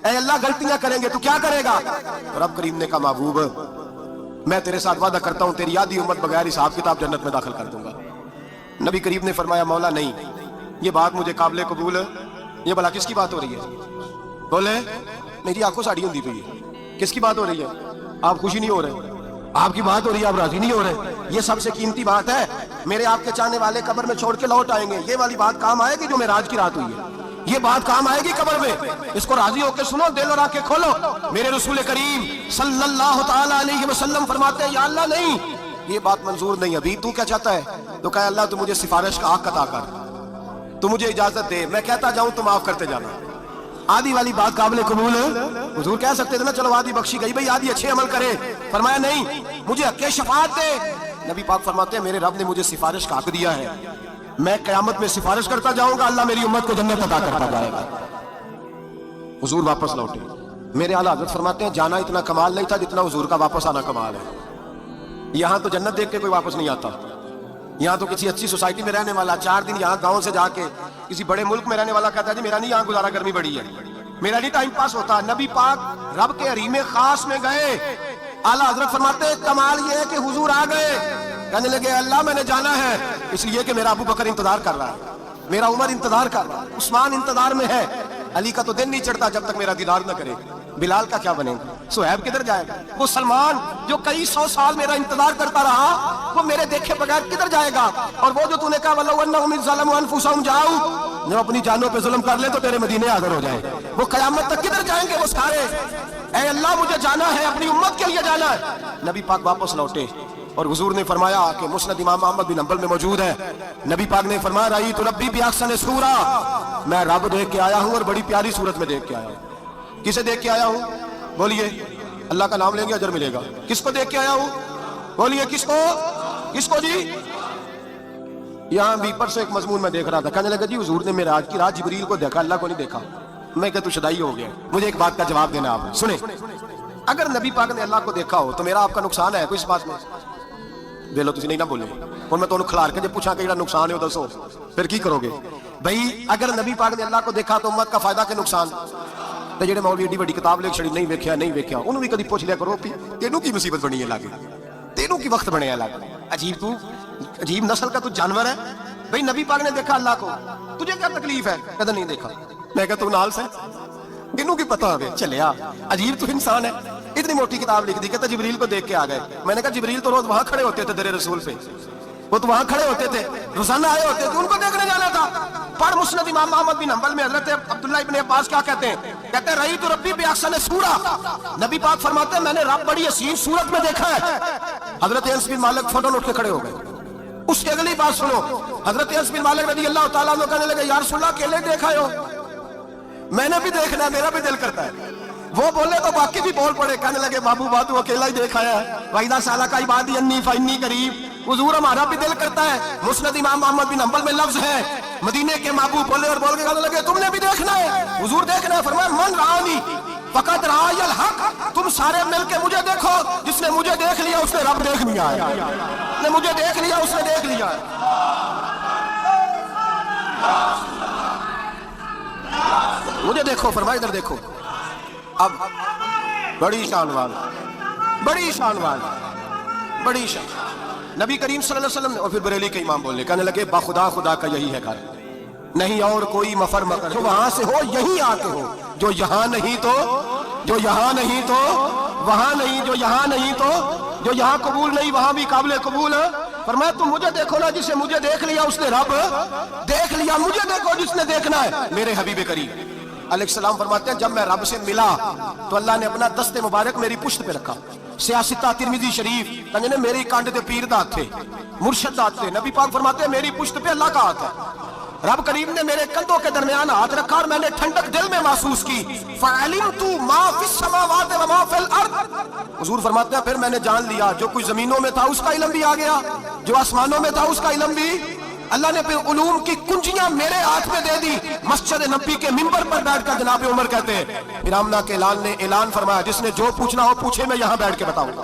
اے اللہ غلطیاں کریں گے تو کیا کرے گا؟ تو رب کریم نے کہا محبوب میں تیرے ساتھ وعدہ کرتا ہوں تیری آدھی امت بغیر حساب کتاب جنت میں داخل کر دوں گا۔ نبی کریم نے فرمایا مولا نہیں، یہ بات مجھے قابل قبول ہے، یہ بھلا کس کی بات ہو رہی ہے؟ بولے میری آنکھوں ساڑی ہوندی پئی ہے، کس کی بات ہو رہی ہے؟ آپ خوشی نہیں ہو رہے، آپ کی بات ہو رہی ہے، آپ راضی نہیں ہو رہے، یہ سب سے قیمتی بات ہے، میرے آپ کے چاہنے والے قبر میں چھوڑ کے لوٹ آئیں گے، یہ والی بات کام آئے گی جو معراج کی رات ہوئی ہے، یہ بات کام آئے گی قبر میں، اس کو راضی ہو کے سنو، دل اور آنکھیں کھولو۔ میرے رسول کریم صلی اللہ تعالی علیہ وسلم فرماتے ہیں یا اللہ نہیں، یہ بات منظور نہیں، ابھی تو کیا چاہتا ہے؟ تو کہا اللہ تو مجھے سفارش کا حق عطا کر، تو مجھے اجازت دے، میں کہتا جاؤں تو معاف کرتے جانا۔ آدھی والی بات قابل قبول ہے؟ حضور کہہ سکتے تھے نا چلو آدھی بخشی گئی بھئی آدھی اچھے عمل کرے، فرمایا نہیں مجھے حق شفاعت دے۔ نبی پاک فرماتے ہیں میرے رب نے مجھے سفارش کا حق دیا ہے، میں قیامت میں سفارش کرتا جاؤں گا، اللہ میری امت کو جنت عطا کرتا جائے گا۔ حضور واپس لوٹے، میرے اعلیٰ حضرت فرماتے ہیں جانا اتنا کمال نہیں تھا جتنا حضور کا واپس آنا کمال ہے۔ یہاں تو جنت دیکھ کے کوئی واپس نہیں آتا، یہاں تو کسی اچھی سوسائٹی میں رہنے والا 4 دن یہاں گاؤں سے جا کے کسی بڑے ملک میں رہنے والا کہتا ہے جی میرا نہیں یہاں گزارا، گرمی بڑی ہے، میرا نہیں ٹائم پاس ہوتا۔ نبی پاک رب کے حریم خاص میں گئے، اعلیٰ حضرت فرماتے ہیں کمال یہ ہے کہ حضور آ گئے، کہنے لگے اللہ میں نے جانا ہے، اس لیے کہ میرا ابو بکر انتظار کر رہا ہے، میرا عمر انتظار کر رہا ہے، عثمان انتظار میں ہے، علی کا تو دن نہیں چڑھتا جب تک میرا دیدار نہ کرے، بلال کا کیا بنے گا، سہیب کدھر جائے گا، وہ سلمان جو کئی 100 سال میرا انتظار کرتا رہا وہ میرے دیکھے بغیر کدھر جائے گا، اور وہ جو تو نے کہا وَلَوْ أَنَّهُمْ إِذْ ظَلَمُوا أَنفُسَهُمْ جَاءُوا، جو اپنی جانوں پہ ظلم کر لے تو تیرے مدینے حاضر ہو جائیں، وہ قیامت تک کدھر جائیں گے وہ سارے؟ اے اللہ مجھے جانا ہے، اپنی امت کے لیے جانا ہے۔ نبی پاک واپس لوٹے اور حضور نے فرمایا کہ مسند امام احمد بن حنبل میں موجود ہے، نبی پاک نے فرمایا رأیت ربی بأحسن صورہ، میں رب دیکھ کے آیا ہوں اور بڑی پیاری صورت میں دیکھ کے آیا ہوں۔ کسے دیکھ کے آیا ہوں؟ بولیے، اللہ کا نام لیں گے اجر ملے گا۔ کس کو دیکھ کے آیا ہوں؟ بولیے کس کو؟ کس کو جی؟ یہاں بھی پرسوں ایک مضمون میں دیکھ رہا تھا، کہنے لگا جی حضور نے معراج کی رات جبریل کو دیکھا، اللہ کو نہیں دیکھا۔ میں کہ تو شدائی ہو گیا، مجھے ایک بات کا جواب دینا آپ سنیں، اگر نبی پاک نے اللہ کو دیکھا ہو تو میرا آپ کا نقصان ہے کوئی اس بات میں؟ ویلو تسی نہیں نہ بولے، اور میں تو انہوں کھلار کے جب پوچھا کہ جڑا نقصان ہے وہ دسو، پھر کی کرو گے؟ بھئی اگر نبی پاک نے اللہ کو دیکھا تو امت کا فائدہ کہ نقصان؟ تو جڑے مولوی ایڈی بڑی کتاب لکھ چھڑی نہیں ویکھیا نہیں ویکھیا، انہوں بھی کدی پوچھ لیا کرو تینوں کی مصیبت بنی ہے لاگے، تینوں کی وقت بنے ہے لاگے، عجیب تو عجیب نسل کا تو جانور ہے۔ بھئی نبی پاک نے دیکھا اللہ کو، تجھے کیا تکلیف ہے؟ کہتا نہیں دیکھا۔ میں کہتا ہوں نال سے تینوں کی پتہ ہے چلیا، عجیب تو انسان ہے، اتنی موٹی کتاب لکھ دی، کہتا جبریل کو دیکھ کے آ گئے۔ میں نے کہا جبریل تو روز وہاں کھڑے ہوتے تھے در رسول پہ، وہ تو وہاں کھڑے ہوتے تھے، روزانہ آئے ہوتے تھے، ان کو دیکھنے جانا تھا۔ پڑھ مسند امام احمد بن حنبل میں حضرت عبداللہ ابن عباس کیا کہتے ہیں؟ کہتے ہیں رأیت ربی بأحسن صورہ، نبی پاک فرماتے ہیں میں نے رب بڑی حسین صورت میں دیکھا ہے۔ حضرت انس بن مالک فوٹو اٹھ کے کھڑے ہو گئے۔ اس کی اگلی بات سنو، حضرت انس بن مالک رضی اللہ تعالیٰ عنہ کہنے لگے یا رسول اللہ اکیلے دیکھا ہو؟ میں نے بھی دیکھنا ہے، میرا بھی دل کرتا ہے۔ وہ بولے تو باقی بھی بول پڑے، کہنے لگے محبوبہ تو اکیلا ہی دیکھا ہے، وَإِذَا سَأَلَكَ عِبَادِي عَنِّي فَإِنِّي قَرِيبٌ، حضور ہمارا بھی دل کرتا ہے۔ مسند امام احمد بن حنبل میں لفظ ہے، مدینے کے محبوب بولے اور بول کے کہنے لگے تم نے بھی دیکھنا ہے؟ حضور دیکھنا ہے، فرمایا من رآنی فقط رآنی الحق، تم سارے مل کے مجھے دیکھو، جس نے مجھے دیکھ لیا اس نے رب دیکھ لیا ہے، جس نے مجھے دیکھ لیا اس نے دیکھ لیا ہے۔ مجھے دیکھو، فرمایا ادھر دیکھو۔ اب بڑی شان والا، بڑی شان والا، بڑی شان، نبی کریم صلی اللہ علیہ وسلم نے، اور پھر بریلی کے امام بولے، کہنے لگے باخدا خدا کا یہی ہے گھر، نہیں اور کوئی مفر مکر، جو وہاں سے ہو یہیں آتے ہو، جو یہاں نہیں تو، جو یہاں نہیں تو وہاں نہیں، جو یہاں نہیں تو جو یہاں قبول نہیں وہاں بھی قابل قبول ہے۔ فرمایا تم مجھے دیکھو نا، جسے مجھے دیکھ لیا اس نے رب دیکھ لیا، مجھے دیکھو جس نے دیکھنا ہے میرے حبیب کریم علیہ السلام۔ فرماتے ہیں جب میں رب سے ملا تو اللہ نے اپنا دست مبارک میری پشت پہ رکھا، سیاستہ ترمذی شریف کہنے نے میری کانڈ دے پیر دات تھے، مرشد دات تھے، نبی پاک فرماتے ہیں میری پشت پہ اللہ کا ہاتھ ہے، رب کریم نے میرے کندھوں کے درمیان ہاتھ رکھا اور میں نے ٹھنڈک دل میں محسوس کی، فَعَلِمْتُ مَا فِي السَّمَاوَاتِ وَمَا فِي الْأَرْضِ، حضور فرماتے ہیں پھر میں نے جان لیا جو کچھ زمینوں میں تھا اس کا علم بھی آ گیا، جو آسمانوں میں تھا اس کا علم بھی، اللہ نے پھر علوم کی کنجیاں میرے ہاتھ میں دے دی۔ مسجد نبی کے منبر پر بیٹھ کر جناب عمر کہتے ہیں پھر آمنہ کے لال نے اعلان فرمایا جس نے جو پوچھنا ہو پوچھے، میں یہاں بیٹھ کے بتاؤں گا۔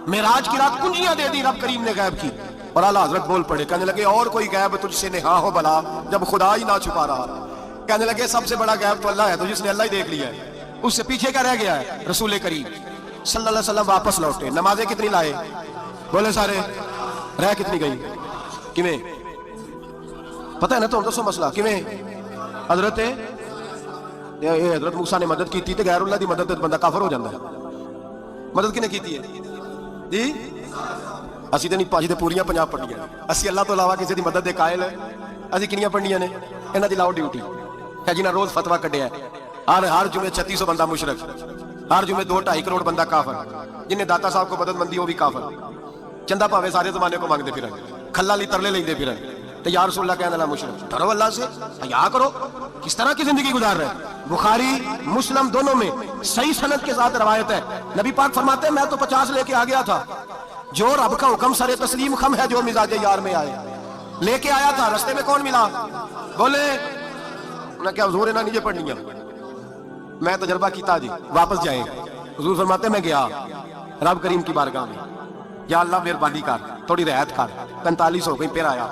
معراج کی رات کنجیاں دے دی رب کریم نے غیب کی، اور اعلیٰ حضرت بول پڑے، کہنے لگے اور کوئی غیب تجھ سے نہا ہو بلا جب خدا ہی نہ چھپا رہا، کہنے لگے سب سے بڑا غیب تو اللہ ہے، تو جس نے اللہ ہی دیکھ لیا ہے، اس سے پیچھے کیا رہ گیا ہے؟ رسول کریم صلی اللہ علیہ وسلم واپس لوٹے، نمازیں کتنی لائے؟ بولے سارے، رہ کتنی گئی؟ کیویں پتہ ہے نا؟ تو دسو مسئلہ کیویں؟ حضرت موسیٰ نے مدد کی تھی تے غیر اللہ دی مدد بندہ کافر ہو جاتا ہے۔ مدد کنے کیتی ہے جی؟ اسی تے نہیں پاجی تے پوریاں 50 پڑھیاں، اسی اللہ تو علاوہ کسی دی مدد دے قائل اسی کنیاں پڑھیاں نے؟ انہاں دی لاؤ ڈیوٹی ہے جنہاں روز فتویٰ کڈیا ہے، ہر جمعے 3600 بندہ مشرک، ہر جمعے 2-2.5 کروڑ بندہ کافر، جنہیں داتا صاحب کو مدد مندی وہ بھی کافر، چندہ پاوے سارے زمانے کو مانگتے پھرن، کھلا لی ترلے لیندے پھرن، تو یا رسول اللہ کہنے اللہ مشرک۔ ڈرو اللہ سے، حیا کرو، کس طرح کی زندگی گزار رہے ہیں؟ بخاری مسلم دونوں میں صحیح سند کے ساتھ روایت ہے، نبی پاک فرماتے ہیں میں تو 50 لے کے آ گیا تھا، جو رب کا حکم سر تسلیم خم ہے، جو مزاج یار میں آئے لے کے آیا تھا، رستے میں کون ملا؟ بولے انہیں کیا حضور انہیں نیچے پڑھنی ہے؟ میں تجربہ کیتا جی، واپس جائیں۔ حضور فرماتے ہیں میں گیا رب کریم کی بارگاہ میں، یا اللہ مہربانی کر، تھوڑی رعایت کر، 45 ہو گئی، پھر آیا۔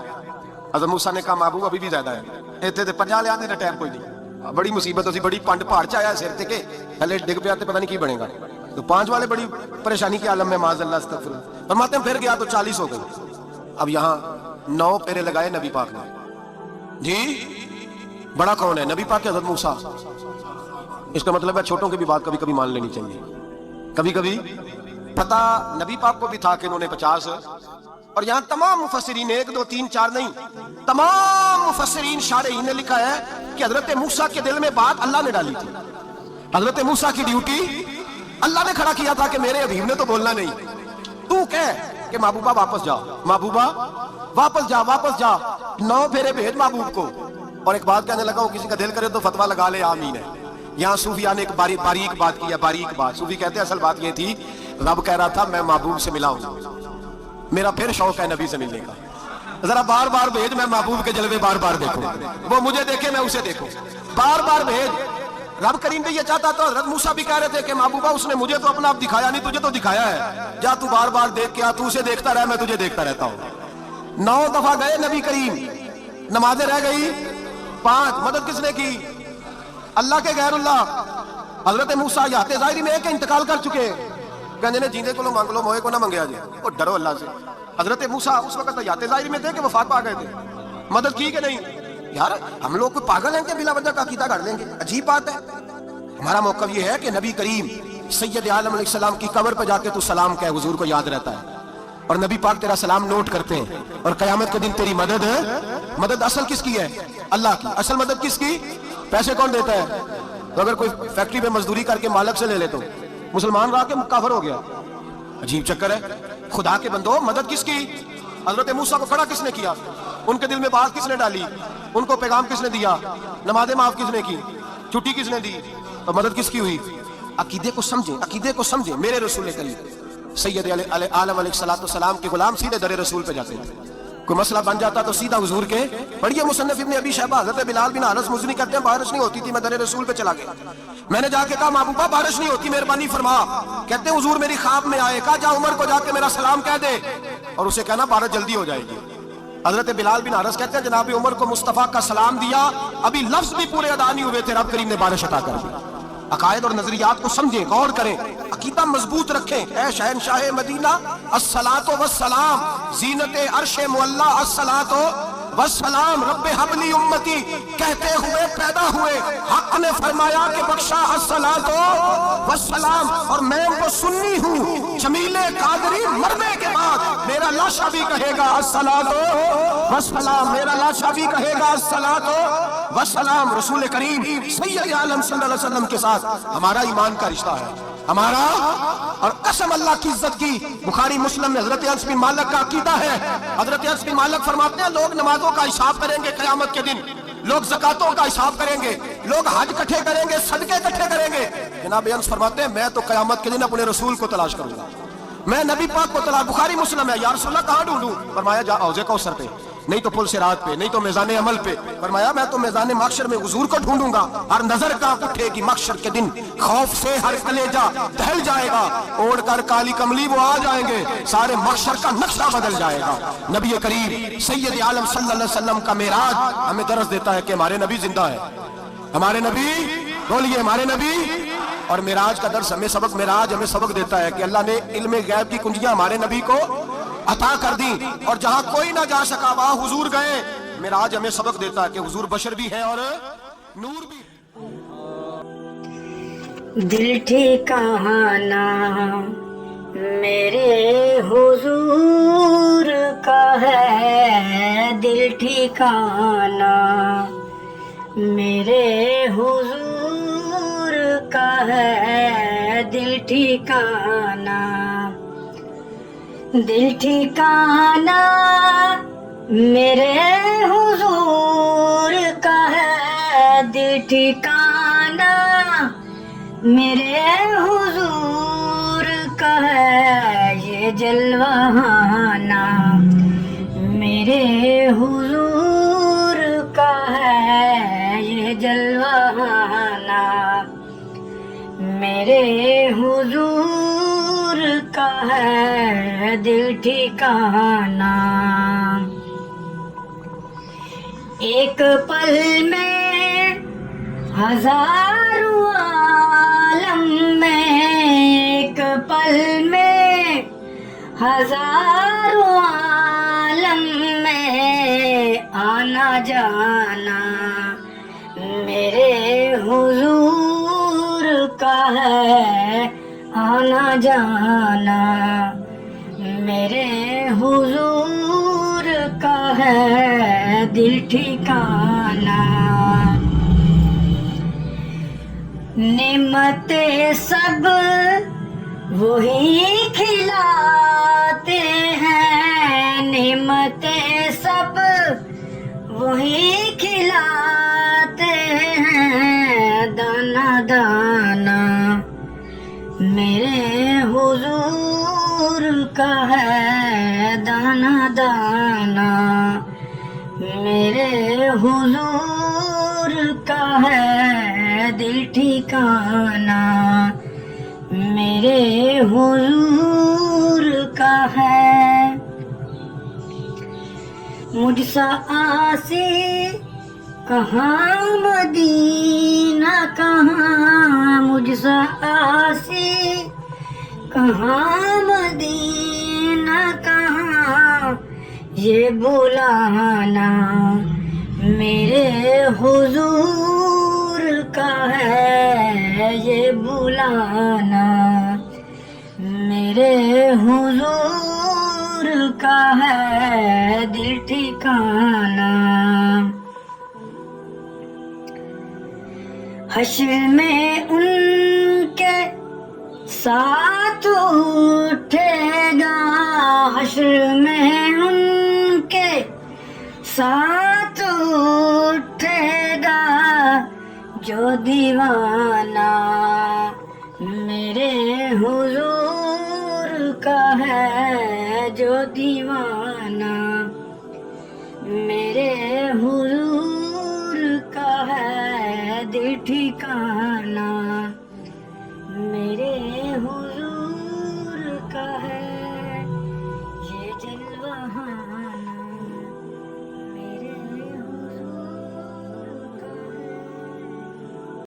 حضرت موسیٰ نے کہا محبوب ابھی بھی زیادہ ہے، ایتھے تے 50 لے آنے کا ٹائم کوئی نہیں، بڑی مصیبت ہوسی، بڑی پنڈ پہاڑ چ آیا سر تے کہ ہلے ڈگ پیا تے پتہ نہیں کی بنے گا، تو 5 والے بڑی پریشانی کے عالم میں معاذ اللہ استغفر۔ فرماتے ہیں پھر گیا تو 40 ہو گئی۔ اب یہاں 9 پھیرے لگائے نبی پاک نے جی، بڑا کون ہے؟ نبی پاک کے حضرت موسیٰ۔ اس کا مطلب ہے چھوٹوں کی بھی بات کبھی کبھی مان لینی چاہیے، کبھی کبھی پتہ نبی پاک کو بھی تھا کہ انہوں نے 50، اور یہاں تمام مفسرین 1 2 3 4 نہیں، تمام مفسرین شارحین نے لکھا ہے کہ حضرت موسیٰ کے دل میں بات اللہ نے ڈالی تھی، حضرت موسیٰ کی ڈیوٹی اللہ نے کھڑا کیا تھا کہ میرے حبیب نے تو بولنا نہیں، تو کہہ کہ محبوبہ واپس جا، محبوبہ واپس جا، واپس جا، 9 پھیرے بھیج محبوب کو۔ اور ایک بات کہنے لگا، وہ کسی کا دل کرے تو فتویٰ لگا لے، آمین ہے۔ یہاں صوفیاء نے ایک باریک بات کی ہے، باریک بات۔ صوفی کہتے ہیں اصل بات یہ تھی، رب کہہ رہا تھا میں محبوب سے ملا ہوں، میرا پھر شوق ہے نبی سے ملنے کا، ذرا بار بار بھیج، میں محبوب کے جلوے بار بار دیکھوں، وہ مجھے دیکھے میں اسے دیکھوں، بار بار بھیج۔ رب کریم بھی یہ چاہتا تو حضرت موسیٰ بھی کہہ رہے تھے کہ محبوبہ اس نے مجھے تو اپنا آپ دکھایا نہیں، تجھے تو دکھایا ہے، جا تو بار بار دیکھ کے آ، تو اسے دیکھتا رہے، میں تجھے دیکھتا رہتا ہوں۔ 9 دفعہ گئے نبی کریم، نمازیں رہ گئی 5، مدد کس نے کی؟ اللہ کے غیر اللہ۔ حضرت موسیٰ یات ظاہری میں کہ انتقال کر چکے، کہنے نے جیندے کو لو مانگ لو، موئے کو نہ منگیا جائے، وہ ڈرو اللہ سے۔ حضرت موسیٰ اس وقت یات ظاہری میں تھے کہ وفات پا گئے تھے، مدد کی کہ نہیں؟ یار ہم لوگ کوئی پاگل ہیں کہ بلا وجہ کا عقیدہ کر لیں گے؟ عجیب بات ہے۔ ہمارا موقف یہ ہے کہ نبی کریم سید عالم علیہ السلام کی قبر پہ جا کے تو سلام کہے، حضور کو یاد رہتا ہے، اور نبی پاک تیرا سلام نوٹ کرتے ہیں، اور قیامت کے دن تیری مدد ہے۔ مدد اصل کس کی ہے؟ اللہ کی۔ اصل مدد کس کی؟ پیسے کون دیتا ہے؟ تو اگر کوئی فیکٹری میں مزدوری کر کے مالک سے لے لے تو مسلمان رہا کے کافر ہو گیا، عجیب چکر ہے۔ خدا کے بندو، مدد کس کی؟ حضرت موسیٰ کو کھڑا کس نے کیا؟ ان کے دل میں بات کس نے ڈالی؟ ان کو پیغام کس نے دیا؟ نمازیں معاف کس نے کی؟ چھٹی کس نے دی؟ اور مدد کس کی ہوئی؟ عقیدے کو سمجھیں، عقیدے کو سمجھیں۔ میرے رسول کریم سید عالم علیہ السلام کے غلام سیدھے در رسول پہ جاتے تھے، کوئی مسئلہ بن جاتا تو سیدھا حضور کے پڑھیے مصنف ابن ابی شیبہ، حضرت بلال بن انس مزنی کہتے ہیں بارش نہیں ہوتی تھی، میں در رسول پہ چلا گیا، میں نے جا کے کہا محبوبہ بارش نہیں ہوتی، مہربانی فرما۔ کہتے ہیں حضور میری خواب میں آئے، کہا جا عمر کو جا کے میرا سلام کہہ دے اور اسے کہنا بارش جلدی ہو جائے گی۔ حضرت بلال بن انس کہتے ہیں جناب عمر کو مصطفیٰ کا سلام دیا، ابھی لفظ بھی پورے ادا نہیں ہوئے تھے، رب کریم نے بارش عطا کر دی۔ عقائد اور نظریات کو سمجھیں، غور کریں، عقیدہ مضبوط رکھیں۔ اے شہنشاہ مدینہ الصلاۃ والسلام، زینت عرش معلی الصلاۃ والسلام، رب حبلی امتی کہتے ہوئے پیدا ہوئے، حق نے فرمایا کہ بخشا الصلاۃ والسلام، اور میں ان کو سنی ہوں، جمیل قادری مرنے کے بعد میرا لاشا بھی کہے گا الصلاۃ والسلام، میرا لاشا بھی کہے گا الصلاۃ والسلام۔ رسول کریم سید عالم صلی اللہ علیہ وسلم کے ساتھ ہمارا ایمان کا رشتہ ہے، ہمارا، اور قسم اللہ کی عزت کی، بخاری مسلم میں حضرت انس بن مالک کا عقیدہ ہے، حضرت انس بن مالک فرماتے ہیں لوگ نمازوں کا حساب کریں گے قیامت کے دن، لوگ زکاتوں کا حساب کریں گے، لوگ حج اکٹھے کریں گے، صدقے اکٹھے کریں گے۔ جناب انس فرماتے ہیں میں تو قیامت کے دن اپنے رسول کو تلاش کروں گا، میں نبی پاک کو تلاش۔ بخاری مسلم ہے، یا رسول اللہ کہاں ڈھونڈوں؟ فرمایا جا حوض کوثر پہ، نہیں تو پل صراط پہ، نہیں تو میزان عمل پہ۔ فرمایا میں تو میزان محشر میں حضور کو ڈھونڈوں گا، ہر نظر کانپ اٹھے گی محشر کے دن، خوف سے ہر کلیجہ دہل جائے گا، اوڑھ کر کالی کملی وہ آ جائیں گے، سارے محشر کا نقشہ بدل جائے گا۔ نبی کریم سید عالم صلی اللہ علیہ وسلم کا معراج ہمیں درس دیتا ہے کہ ہمارے نبی زندہ ہے، ہمارے نبی، بولیے ہمارے نبی اور معراج کا درس ہمیں سبق، معراج ہمیں سبق دیتا ہے کہ اللہ نے علم غیب کی کنجیاں ہمارے نبی کو عطا کر دی، اور جہاں کوئی نہ جا سکا وہاں حضور گئے۔ معراج ہمیں سبق دیتا ہے کہ حضور بشر بھی ہے اور نور بھی۔ دل ٹھکانا میرے حضور کا ہے، دل ٹھکانا میرے حضور کا ہے، دل ٹھکانا، دل ٹھکانا میرے حضور کا ہے، دل ٹھکانا میرے حضور کا ہے، یہ جلوہانا میرے حضور کا ہے، یہ جلوہانا میرے حضور کا ہے، دل ٹھکانا۔ ایک پل میں ہزاروں عالم میں، ایک پل میں ہزاروں عالم میں آنا جانا میرے حضور کا ہے، آنا جانا میرے حضور کا ہے، دل ٹھکانا۔ نعمتیں سب وہی کھلاتے ہیں، نعمتیں سب وہی کھلاتے ہیں، دانا دانا میرے حضور کا ہے، دانا دانا میرے حضور کا ہے، دل ٹھکانا میرے حضور کا ہے۔ مجھ سا آسی کہاں مدینہ کہاں، مجھ سا آسی کہاں مدینہ کہاں، یہ بلانا میرے حضور کا ہے، یہ بلانا میرے حضور کا ہے، دل ٹھکانا۔ حشر میں ان کے ساتھ اٹھے گا، حشر میں ان کے ساتھ اٹھے گا جو دیوانہ میرے حضور کا ہے، جو دیوانہ